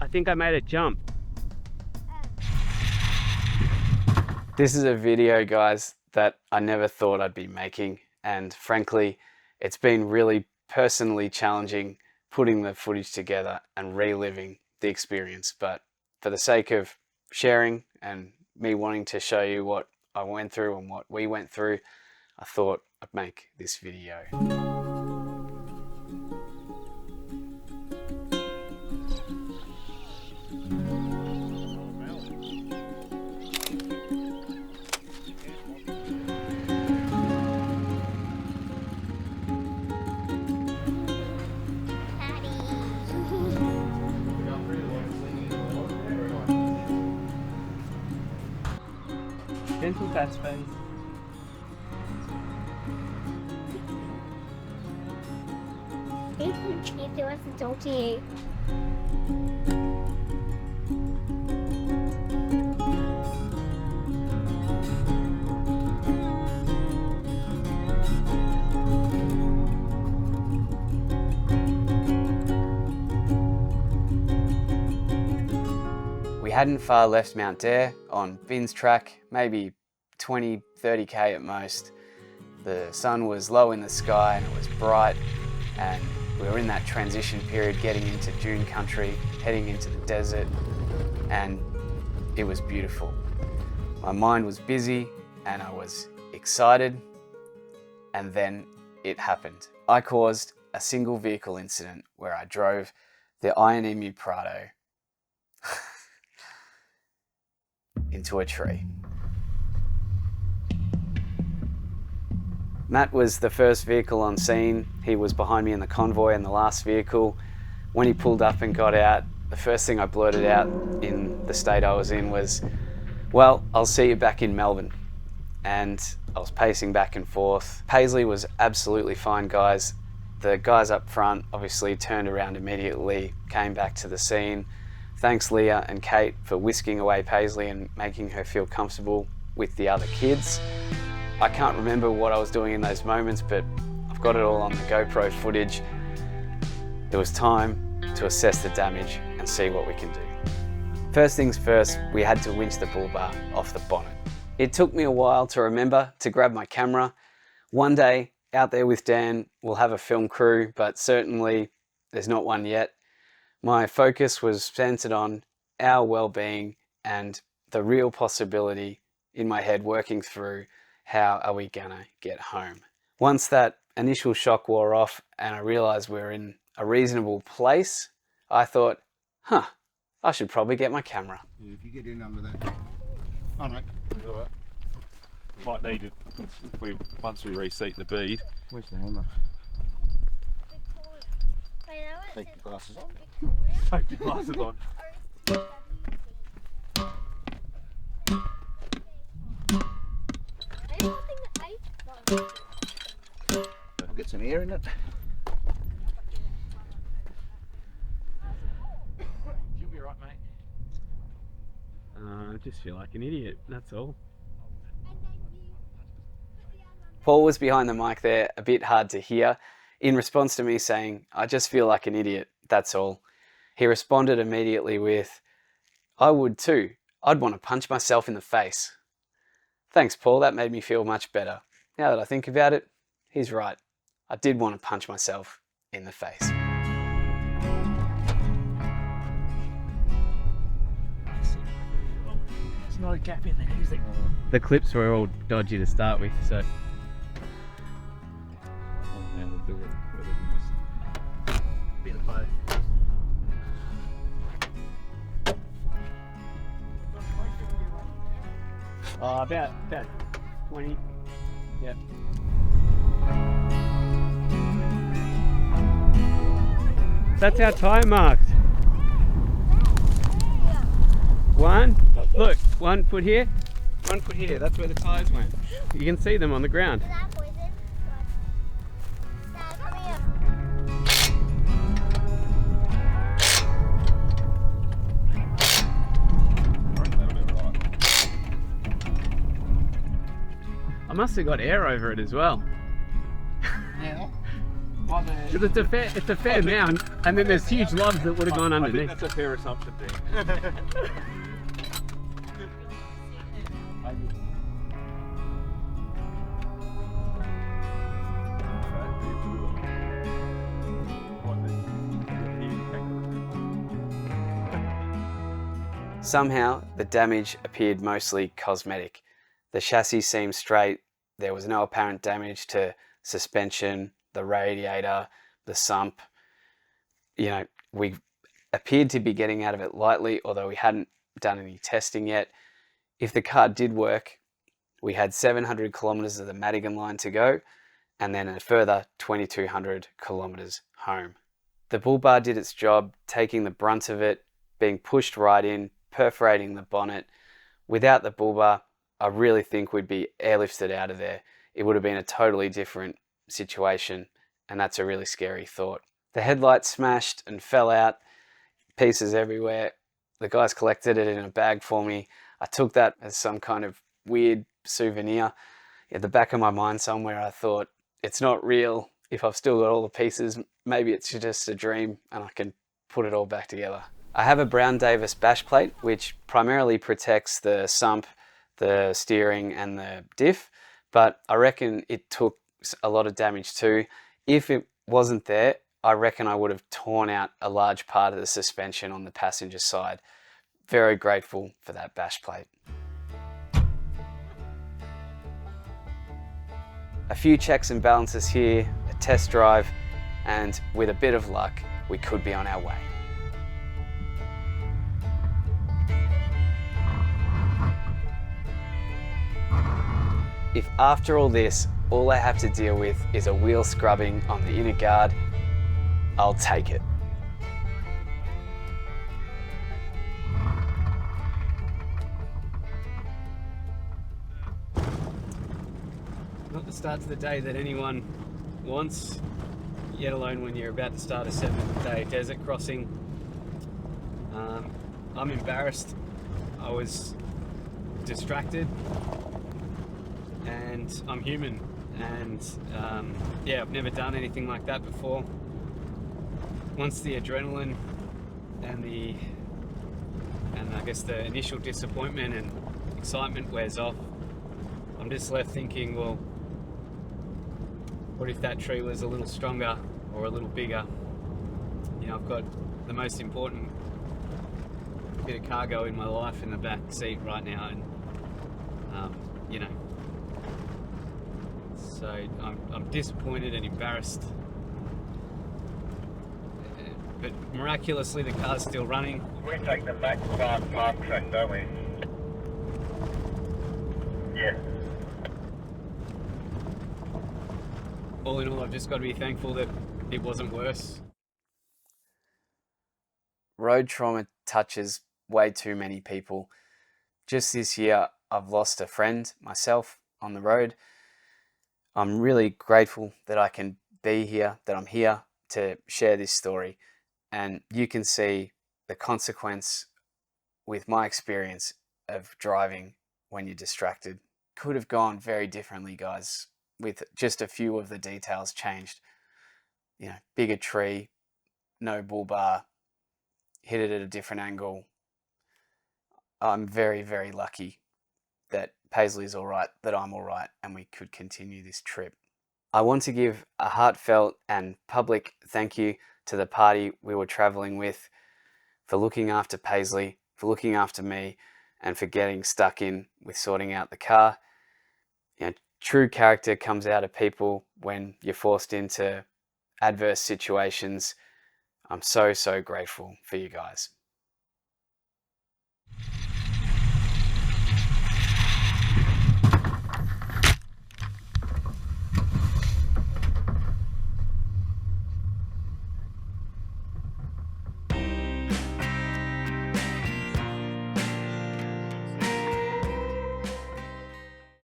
I think I made a jump. This is a video, guys, that I never thought I'd be making, and frankly, it's been really personally challenging putting the footage together and reliving the experience. But for the sake of sharing and me wanting to show you what I went through and what we went through, I thought I'd make this video. Gentle fast space. He wants to talk to you. We hadn't far left Mount Dare on Vin's track, maybe 20-30k at most. The sun was low in the sky and it was bright, and we were in that transition period getting into dune country, heading into the desert, and it was beautiful. My mind was busy and I was excited, and then it happened. I caused a single vehicle incident where I drove the INMU Prado into a tree. Matt was the first vehicle on scene. He was behind me in the convoy in the last vehicle. When he pulled up and got out, the first thing I blurted out in the state I was in was, "Well, I'll see you back in Melbourne." And I was pacing back and forth. Paisley was absolutely fine, guys. The guys up front obviously turned around immediately, came back to the scene. Thanks Leah and Kate for whisking away Paisley and making her feel comfortable with the other kids. I can't remember what I was doing in those moments, but I've got it all on the GoPro footage. It was time to assess the damage and see what we can do. First things first, we had to winch the bull bar off the bonnet. It took me a while to remember to grab my camera. One day, out there with Dan, we'll have a film crew, but certainly there's not one yet. My focus was centered on our well-being and the real possibility in my head working through how are we gonna get home. Once that initial shock wore off and I realized we're in a reasonable place, I thought, I should probably get my camera. Yeah, if you get in under that. Oh no. All right. Might need it once we reseat the bead. Where's the hammer? Victoria. Take your glasses on. Take your glasses on. Get some air in it. You'll be right, mate. I just feel like an idiot, that's all. Paul was behind the mic there, a bit hard to hear. In response to me saying, "I just feel like an idiot, that's all," he responded immediately with, "I would too. I'd want to punch myself in the face." Thanks, Paul, that made me feel much better. Now that I think about it, he's right. I did want to punch myself in the face. There's not a gap in there, is there? The clips were all dodgy to start with, so. Now we'll do it. Bit of both. Oh, about 20. Yep. That's our time marked. One, look, 1 foot here, 1 foot here. That's where the tires went. You can see them on the ground. Is that poison? Dad, come here. I must have got air over it as well. Yeah. Like Because it's a fair mound, and then there's huge logs that would have gone I think underneath. that's a fair assumption, Dean. Somehow, the damage appeared mostly cosmetic. The chassis seemed straight, there was no apparent damage to suspension, the radiator, the sump. You know, we appeared to be getting out of it lightly, although we hadn't done any testing yet. If the car did work, we had 700 kilometers of the Madigan Line to go, and then a further 2,200 kilometers home. The bull bar did its job, taking the brunt of it, being pushed right in, perforating the bonnet. Without the bull bar, I really think we'd be airlifted out of there. It would have been a totally different situation, and that's a really scary thought. The headlights smashed and fell out, pieces everywhere. The guys collected it in a bag for me. I took that as some kind of weird souvenir. At the back of my mind somewhere, I thought, it's not real. If I've still got all the pieces, maybe it's just a dream and I can put it all back together. I have a Brown Davis bash plate, which primarily protects the sump, the steering and the diff, but I reckon it took a lot of damage too. If it wasn't there, I reckon I would have torn out a large part of the suspension on the passenger side. Very grateful for that bash plate. A few checks and balances here, a test drive, and with a bit of luck, we could be on our way. If after all this, all I have to deal with is a wheel scrubbing on the inner guard, I'll take it. Not the start to the day that anyone wants, yet alone when you're about to start a 7-day desert crossing. I'm embarrassed. I was distracted, and I'm human, and yeah, I've never done anything like that before. Once the adrenaline and I guess the initial disappointment and excitement wears off, I'm just left thinking, well, what if that tree was a little stronger or a little bigger? You know, I've got the most important bit of cargo in my life in the back seat right now, and you know, so I'm disappointed and embarrassed, but miraculously the car's still running. We take the back park track, don't we? Yeah. All in all, I've just got to be thankful that it wasn't worse. Road trauma touches way too many people. Just this year, I've lost a friend, myself, on the road. I'm really grateful that I can be here, that I'm here to share this story. And you can see the consequence with my experience of driving when you're distracted. Could have gone very differently, guys, with just a few of the details changed. You know, bigger tree, no bull bar, hit it at a different angle. I'm very, very lucky that Paisley's all right, that I'm all right, and we could continue this trip. I want to give a heartfelt and public thank you to the party we were traveling with for looking after Paisley, for looking after me, and for getting stuck in with sorting out the car. You know, true character comes out of people when you're forced into adverse situations. I'm so, so grateful for you guys.